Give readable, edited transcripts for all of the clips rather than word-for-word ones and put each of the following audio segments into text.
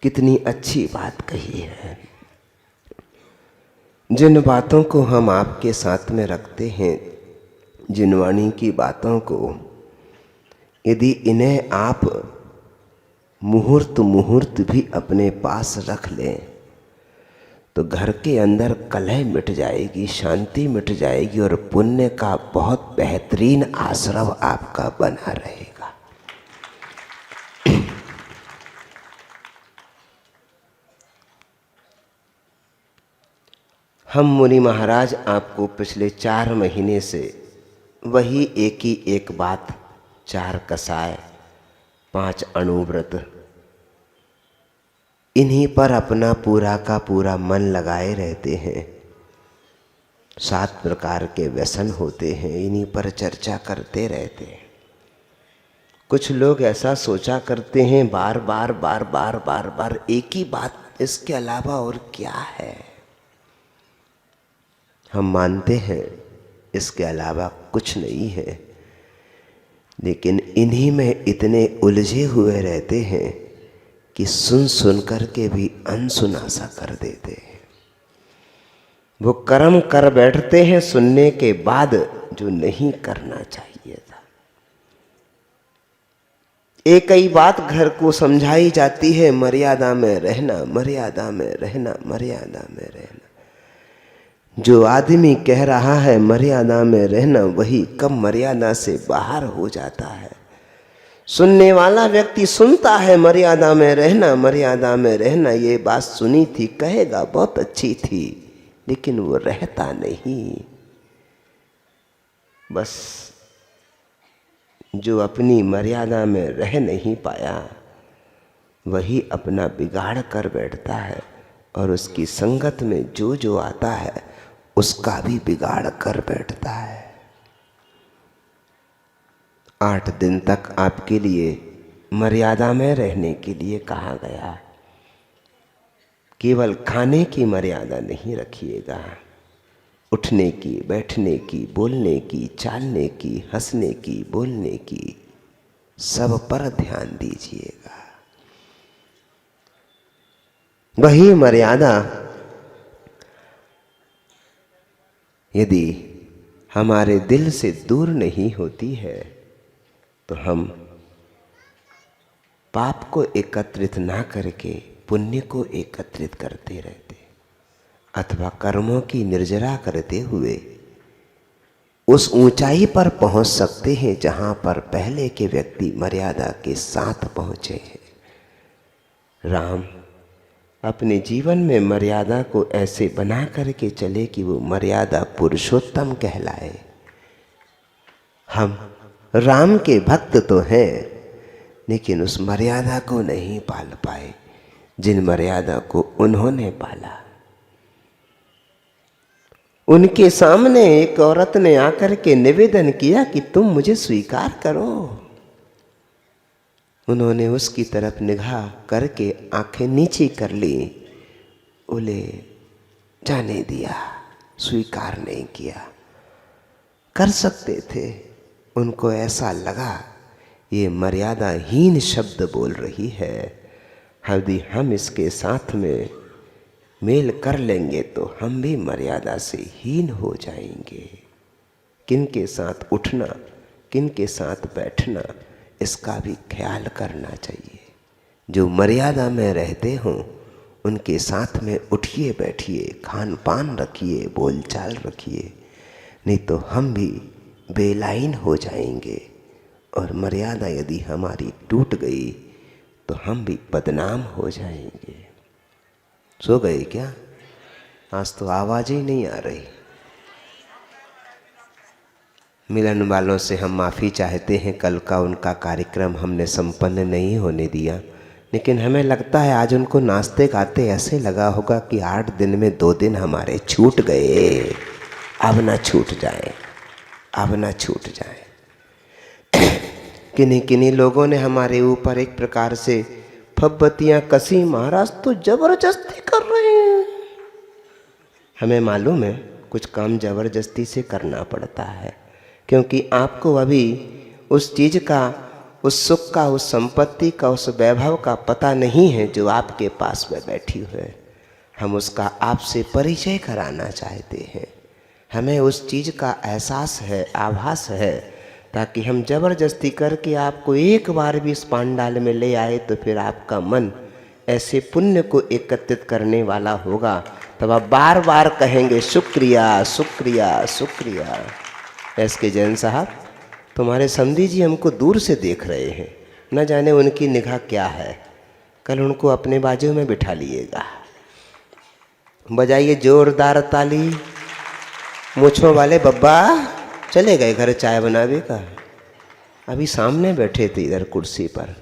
कितनी अच्छी बात कही है। जिन बातों को हम आपके साथ में रखते हैं, जिन वाणी की बातों को, यदि इन्हें आप मुहूर्त मुहूर्त भी अपने पास रख लें तो घर के अंदर कलह मिट जाएगी, शांति मिट जाएगी और पुण्य का बहुत बेहतरीन आश्रव आपका बना रहेगा। हम मुनि महाराज आपको पिछले 4 महीने से वही एक ही एक बात, 4 कसाय, 5 अणुव्रत, इन्हीं पर अपना पूरा का पूरा मन लगाए रहते हैं। 7 प्रकार के व्यसन होते हैं, इन्हीं पर चर्चा करते रहते हैं। कुछ लोग ऐसा सोचा करते हैं बार बार बार बार बार बार एक ही बात, इसके अलावा और क्या है। हम मानते हैं इसके अलावा कुछ नहीं है, लेकिन इन्हीं में इतने उलझे हुए रहते हैं कि सुन सुन कर के भी अनसुना सा कर देते हैं। वो कर्म कर बैठते हैं सुनने के बाद जो नहीं करना चाहिए था। एक ही बात घर को समझाई जाती है, मर्यादा में रहना, मर्यादा में रहना, मर्यादा में रहना। जो आदमी कह रहा है मर्यादा में रहना, वही कब मर्यादा से बाहर हो जाता है। सुनने वाला व्यक्ति सुनता है मर्यादा में रहना, मर्यादा में रहना, ये बात सुनी थी, कहेगा बहुत अच्छी थी, लेकिन वो रहता नहीं। बस जो अपनी मर्यादा में रह नहीं पाया वही अपना बिगाड़ कर बैठता है, और उसकी संगत में जो जो आता है उसका भी बिगाड़ कर बैठता है। 8 दिन तक आपके लिए मर्यादा में रहने के लिए कहा गया। केवल खाने की मर्यादा नहीं रखिएगा, उठने की, बैठने की, बोलने की, चालने की, हंसने की, बोलने की, सब पर ध्यान दीजिएगा। वही मर्यादा यदि हमारे दिल से दूर नहीं होती है तो हम पाप को एकत्रित ना करके पुण्य को एकत्रित करते रहते, अथवा कर्मों की निर्जरा करते हुए उस ऊंचाई पर पहुंच सकते हैं जहां पर पहले के व्यक्ति मर्यादा के साथ पहुंचे हैं। राम अपने जीवन में मर्यादा को ऐसे बना करके चले कि वो मर्यादा पुरुषोत्तम कहलाए। हम राम के भक्त तो हैं, लेकिन उस मर्यादा को नहीं पाल पाए जिन मर्यादा को उन्होंने पाला। उनके सामने एक औरत ने आकर के निवेदन किया कि तुम मुझे स्वीकार करो। उन्होंने उसकी तरफ निगाह करके आंखें नीची कर ली, बोले जाने दिया, स्वीकार नहीं किया। कर सकते थे, उनको ऐसा लगा ये मर्यादाहीन शब्द बोल रही है, यदि हम इसके साथ में मेल कर लेंगे तो हम भी मर्यादा से हीन हो जाएंगे। किनके साथ उठना, किनके साथ बैठना, इसका भी ख्याल करना चाहिए। जो मर्यादा में रहते हों उनके साथ में उठिए बैठिए, खान पान रखिए, बोलचाल रखिए, नहीं तो हम भी बेलाइन हो जाएंगे। और मर्यादा यदि हमारी टूट गई तो हम भी बदनाम हो जाएंगे। सो गए क्या? आज तो आवाज ही नहीं आ रही। मिलन वालों से हम माफ़ी चाहते हैं, कल का उनका कार्यक्रम हमने संपन्न नहीं होने दिया, लेकिन हमें लगता है आज उनको नाचते गाते ऐसे लगा होगा कि 8 दिन में 2 दिन हमारे छूट गए, अब ना छूट जाए, अब ना छूट जाए। किन्हीं किन्हीं लोगों ने हमारे ऊपर एक प्रकार से फब्बतियाँ कसी, महाराज तो जबरदस्ती कर रहे हैं। हमें मालूम है कुछ काम जबरदस्ती से करना पड़ता है, क्योंकि आपको अभी उस चीज़ का उस सुख का, उस संपत्ति का, उस वैभव का पता नहीं है जो आपके पास में बैठी हुई है। हम उसका आपसे परिचय कराना चाहते हैं। हमें उस चीज़ का एहसास है, आभास है, ताकि हम जबरदस्ती करके आपको एक बार भी इस पांडाल में ले आए तो फिर आपका मन ऐसे पुण्य को एकत्रित करने वाला होगा, तब आप बार बार कहेंगे शुक्रिया शुक्रिया शुक्रिया। एस.के. जैन साहब, तुम्हारे समधी जी हमको दूर से देख रहे हैं, न जाने उनकी निगाह क्या है। कल उनको अपने बाजू में बिठा लिएगा। बजाइए जोरदार ताली। मूँछों वाले बब्बा चले गए घर चाय बनावे का, अभी सामने बैठे थे इधर कुर्सी पर।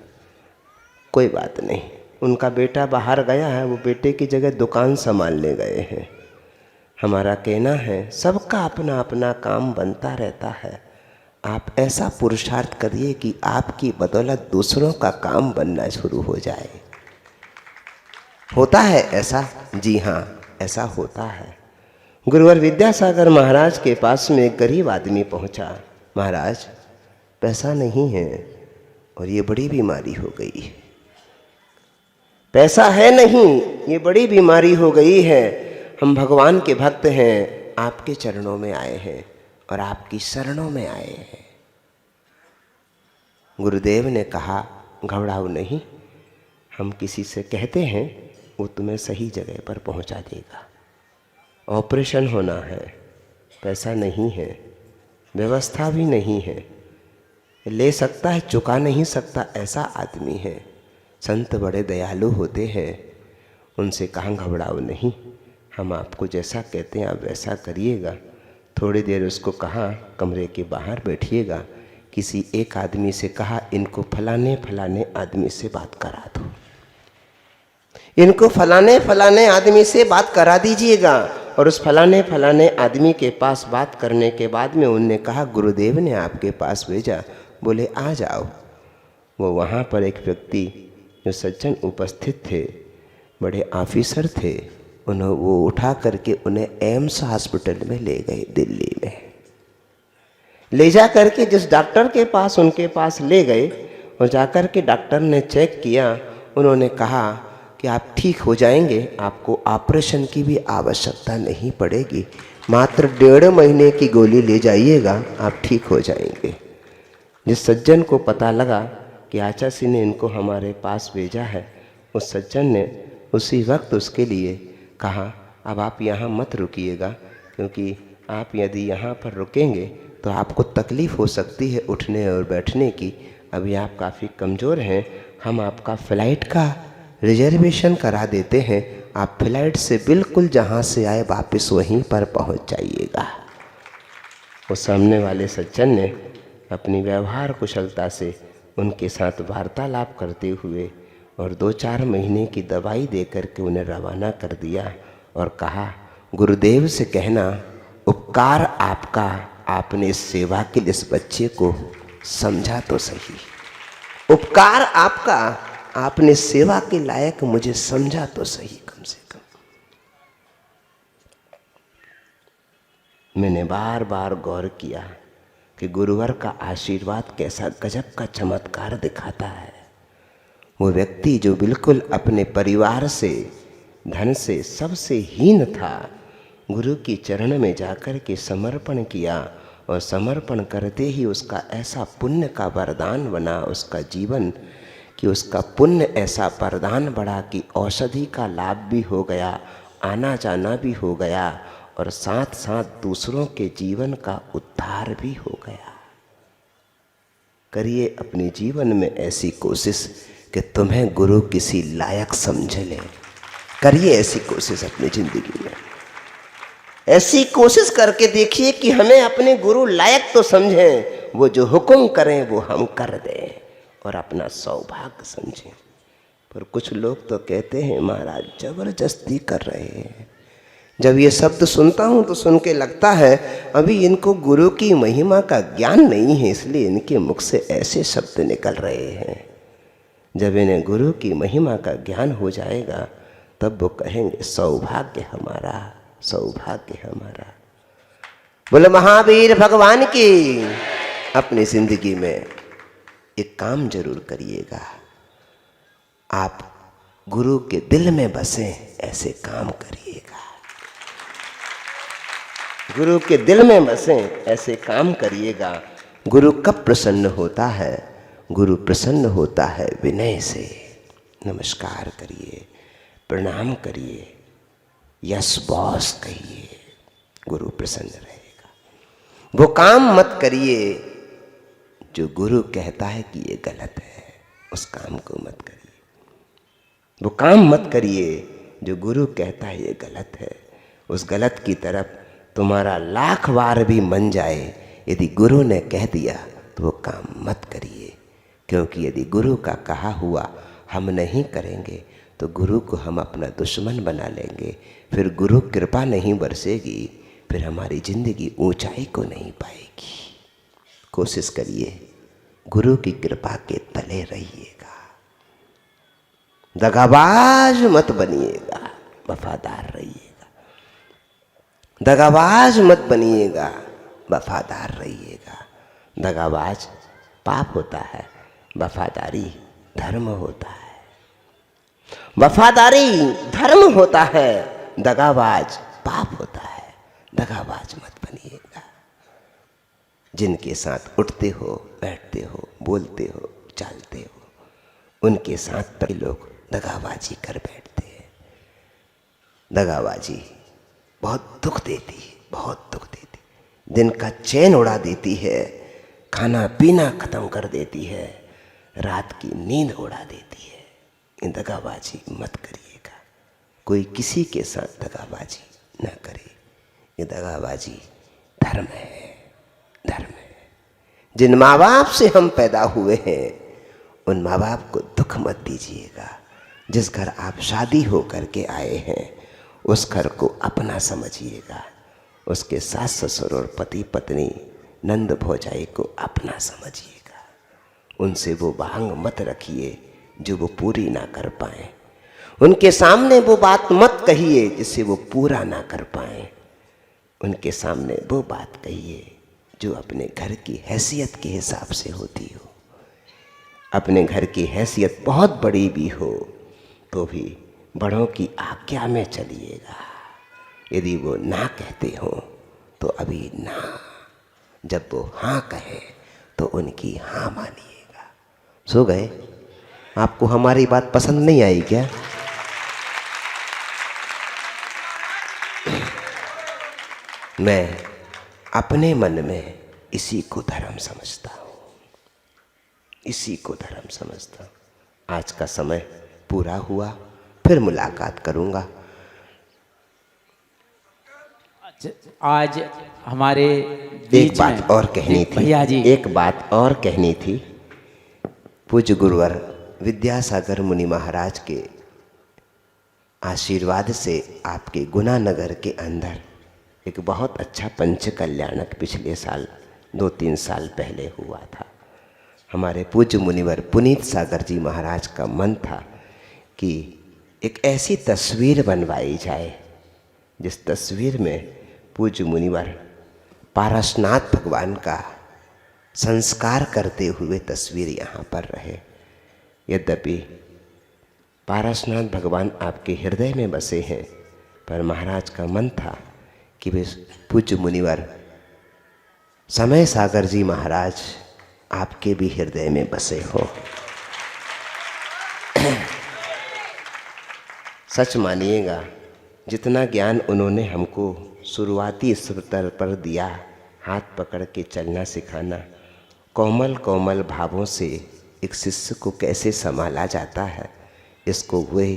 कोई बात नहीं, उनका बेटा बाहर गया है, वो बेटे की जगह दुकान संभालने गए हैं। हमारा कहना है सबका अपना अपना काम बनता रहता है। आप ऐसा पुरुषार्थ करिए कि आपकी बदौलत दूसरों का काम बनना शुरू हो जाए। होता है ऐसा? जी हाँ, ऐसा होता है। गुरुवर विद्यासागर महाराज के पास में एक गरीब आदमी पहुंचा। महाराज, पैसा नहीं है और ये बड़ी बीमारी हो गई है। पैसा है नहीं, ये बड़ी बीमारी हो गई है। हम भगवान के भक्त हैं, आपके चरणों में आए हैं और आपकी शरणों में आए हैं। गुरुदेव ने कहा, घबराओ नहीं, हम किसी से कहते हैं, वो तुम्हें सही जगह पर पहुंचा देगा। ऑपरेशन होना है, पैसा नहीं है, व्यवस्था भी नहीं है, ले सकता है चुका नहीं सकता, ऐसा आदमी है। संत बड़े दयालु होते हैं। उनसे कहा, घबराओ नहीं, हम आपको जैसा कहते हैं आप वैसा करिएगा। थोड़ी देर उसको कहा कमरे के बाहर बैठिएगा। किसी एक आदमी से कहा, इनको फलाने फलाने आदमी से बात करा दो, इनको फलाने फलाने आदमी से बात करा दीजिएगा। और उस फलाने फलाने आदमी के पास बात करने के बाद में उनने कहा, गुरुदेव ने आपके पास भेजा। बोले, आ जाओ। वो वहाँ पर एक व्यक्ति जो सज्जन उपस्थित थे, बड़े ऑफिसर थे, वो उठा करके उन्हें एम्स हॉस्पिटल में ले गए, दिल्ली में। ले जा करके जिस डॉक्टर के पास उनके पास ले गए और जाकर के डॉक्टर ने चेक किया, उन्होंने कहा कि आप ठीक हो जाएंगे, आपको ऑपरेशन की भी आवश्यकता नहीं पड़ेगी, मात्र 1.5 महीने की गोली ले जाइएगा, आप ठीक हो जाएंगे। जिस सज्जन को पता लगा कि आचार्य ने इनको हमारे पास भेजा है, उस सज्जन ने उसी वक्त उसके लिए कहा, अब आप यहाँ मत रुकिएगा, क्योंकि आप यदि यहाँ पर रुकेंगे तो आपको तकलीफ़ हो सकती है उठने और बैठने की। अभी आप काफ़ी कमज़ोर हैं, हम आपका फ़्लाइट का रिजर्वेशन करा देते हैं, आप फ्लाइट से बिल्कुल जहाँ से आए वापस वहीं पर पहुँच जाइएगा। वो सामने वाले सज्जन ने अपनी व्यवहार कुशलता से उनके साथ वार्तालाप करते हुए और 2-4 महीने की दवाई दे करके उन्हें रवाना कर दिया और कहा, गुरुदेव से कहना, उपकार आपका, आपने इस सेवा के लिए इस बच्चे को समझा तो सही। उपकार आपका, आपने सेवा के लायक मुझे समझा तो सही। कम से कम मैंने बार बार गौर किया कि गुरुवर का आशीर्वाद कैसा गजब का चमत्कार दिखाता है। वो व्यक्ति जो बिल्कुल अपने परिवार से, धन से सबसे हीन था, गुरु की चरण में जाकर के समर्पण किया और समर्पण करते ही उसका ऐसा पुण्य का वरदान बना उसका जीवन, कि उसका पुण्य ऐसा वरदान बढ़ा कि औषधि का लाभ भी हो गया, आना जाना भी हो गया और साथ साथ दूसरों के जीवन का उद्धार भी हो गया। करिए अपने जीवन में ऐसी कोशिश कि तुम्हें गुरु किसी लायक समझ ले। करिए ऐसी कोशिश अपनी जिंदगी में। ऐसी कोशिश करके देखिए कि हमें अपने गुरु लायक तो समझें, वो जो हुक्म करें वो हम कर दें और अपना सौभाग्य समझें। पर कुछ लोग तो कहते हैं, महाराज जबरदस्ती कर रहे हैं। जब ये शब्द सुनता हूँ तो सुन के लगता है अभी इनको गुरु की महिमा का ज्ञान नहीं है, इसलिए इनके मुख से ऐसे शब्द निकल रहे हैं। जब इन्हें गुरु की महिमा का ज्ञान हो जाएगा तब वो कहेंगे, सौभाग्य हमारा, सौभाग्य हमारा। बोले महावीर भगवान की। अपनी जिंदगी में एक काम जरूर करिएगा, आप गुरु के दिल में बसे ऐसे काम करिएगा। गुरु के दिल में बसे ऐसे काम करिएगा। गुरु कब प्रसन्न होता है? गुरु प्रसन्न होता है विनय से। नमस्कार करिए, प्रणाम करिए, यस बॉस कहिए, गुरु प्रसन्न रहेगा। वो काम मत करिए जो गुरु कहता है कि ये गलत है, उस काम को मत करिए। वो काम मत करिए जो गुरु कहता है ये गलत है, उस गलत की तरफ तुम्हारा लाख बार भी मन जाए, यदि गुरु ने कह दिया तो वो काम मत करिए। क्योंकि यदि गुरु का कहा हुआ हम नहीं करेंगे तो गुरु को हम अपना दुश्मन बना लेंगे, फिर गुरु कृपा नहीं बरसेगी, फिर हमारी जिंदगी ऊंचाई को नहीं पाएगी। कोशिश करिए गुरु की कृपा के तले रहिएगा, दगाबाज मत बनिएगा, वफादार रहिएगा। दगाबाज मत बनिएगा, वफादार रहिएगा। दगाबाज पाप होता है, वफादारी धर्म होता है। वफादारी धर्म होता है, दगाबाज पाप होता है। दगाबाज मत बनिएगा। जिनके साथ उठते हो, बैठते हो, बोलते हो, चालते हो, उनके साथ कई लोग दगाबाजी कर बैठते हैं। दगाबाजी बहुत दुख देती है, बहुत दुख देती है। दिन का चैन उड़ा देती है, खाना पीना खत्म कर देती है, रात की नींद उड़ा देती है। ये दगाबाजी मत करिएगा। कोई किसी के साथ दगाबाजी न करे। ये दगाबाजी धर्म है, धर्म है। जिन माँ बाप से हम पैदा हुए हैं उन माँ बाप को दुख मत दीजिएगा। जिस घर आप शादी हो करके आए हैं उस घर को अपना समझिएगा। उसके सास ससुर और पति पत्नी नंद भौजाई को अपना समझिएगा। उनसे वो भांग मत रखिए जो वो पूरी ना कर पाए। उनके सामने वो बात मत कहिए जिससे वो पूरा ना कर पाए। उनके सामने वो बात कहिए जो अपने घर की हैसियत के हिसाब से होती हो। अपने घर की हैसियत बहुत बड़ी भी हो तो भी बड़ों की आज्ञा में चलिएगा। यदि वो ना कहते हो तो अभी ना, जब वो हाँ कहे तो उनकी हाँ मानिएगा। सो गए? आपको हमारी बात पसंद नहीं आई क्या? मैं अपने मन में इसी को धर्म समझता हूँ, इसी को धर्म समझता हूँ। आज का समय पूरा हुआ, फिर मुलाकात करूँगा। आज हमारे एक बात और कहनी थी भैया जी, एक बात और कहनी थी। पूज्य गुरुवर विद्यासागर मुनि महाराज के आशीर्वाद से आपके गुना नगर के अंदर एक बहुत अच्छा पंच कल्याणक पिछले साल 2-3 साल पहले हुआ था। हमारे पूज्य मुनिवर पुनीत सागर जी महाराज का मन था कि एक ऐसी तस्वीर बनवाई जाए जिस तस्वीर में पूज्य मुनिवर पारसनाथ भगवान का संस्कार करते हुए तस्वीर यहाँ पर रहे। यद्यपि पारसनाथ भगवान आपके हृदय में बसे हैं, पर महाराज का मन था कि वे पूज्य मुनिवर समय सागर जी महाराज आपके भी हृदय में बसे हो। सच मानिएगा, जितना ज्ञान उन्होंने हमको शुरुआती स्तर पर दिया, हाथ पकड़ के चलना सिखाना, कोमल कोमल भावों से एक शिष्य को कैसे संभाला जाता है, इसको वे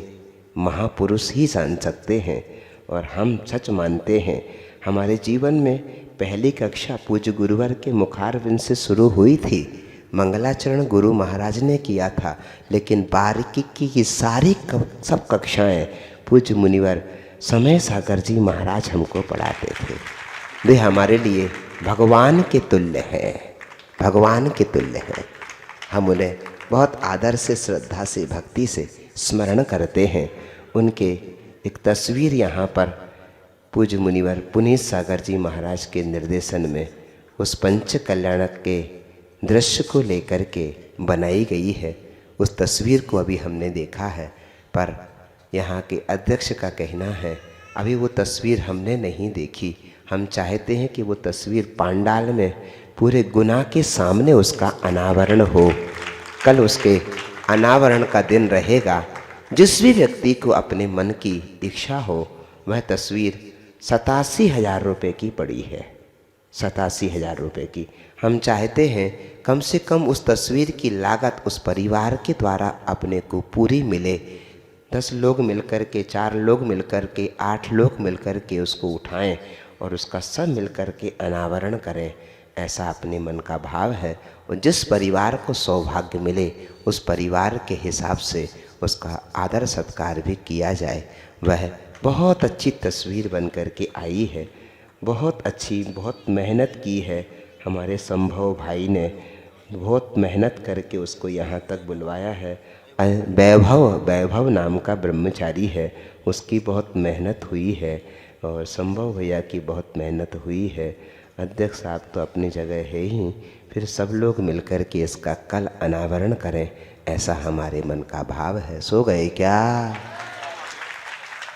महापुरुष ही जान सकते हैं। और हम सच मानते हैं, हमारे जीवन में पहली कक्षा पूज्य गुरुवर के मुखारविंद से शुरू हुई थी। मंगलाचरण गुरु महाराज ने किया था, लेकिन बारीकी की सारी सब कक्षाएं पूज्य मुनिवर समय सागर जी महाराज हमको पढ़ाते थे। वे हमारे लिए भगवान के तुल्य हैं, भगवान के तुल्य हैं। हम उन्हें बहुत आदर से, श्रद्धा से, भक्ति से स्मरण करते हैं। उनके एक तस्वीर यहाँ पर पूज्य मुनिवर पुनीत सागर जी महाराज के निर्देशन में उस पंच कल्याणक के दृश्य को लेकर के बनाई गई है, उस तस्वीर को अभी हमने देखा है। पर यहाँ के अध्यक्ष का कहना है अभी वो तस्वीर हमने नहीं देखी। हम चाहते हैं कि वो तस्वीर पांडाल में पूरे गुना के सामने उसका अनावरण हो। कल उसके अनावरण का दिन रहेगा। जिस भी व्यक्ति को अपने मन की इच्छा हो वह तस्वीर 87,000 रुपये की पड़ी है, 87,000 रुपये की। हम चाहते हैं कम से कम उस तस्वीर की लागत उस परिवार के द्वारा अपने को पूरी मिले। 10 लोग मिलकर के, 4 लोग मिलकर के, 8 लोग मिलकर के उसको उठाएं और उसका सब मिलकर के अनावरण करें, ऐसा अपने मन का भाव है। और जिस परिवार को सौभाग्य मिले उस परिवार के हिसाब से उसका आदर सत्कार भी किया जाए। वह बहुत अच्छी तस्वीर बन कर के आई है, बहुत अच्छी, बहुत मेहनत की है। हमारे संभव भाई ने बहुत मेहनत करके उसको यहाँ तक बुलवाया है। वैभव नाम का ब्रह्मचारी है, उसकी बहुत मेहनत हुई है और संभव भैया की बहुत मेहनत हुई है। अध्यक्ष साहब तो अपनी जगह है ही, फिर सब लोग मिलकर के इसका कल अनावरण करें, ऐसा हमारे मन का भाव है। सो गए क्या?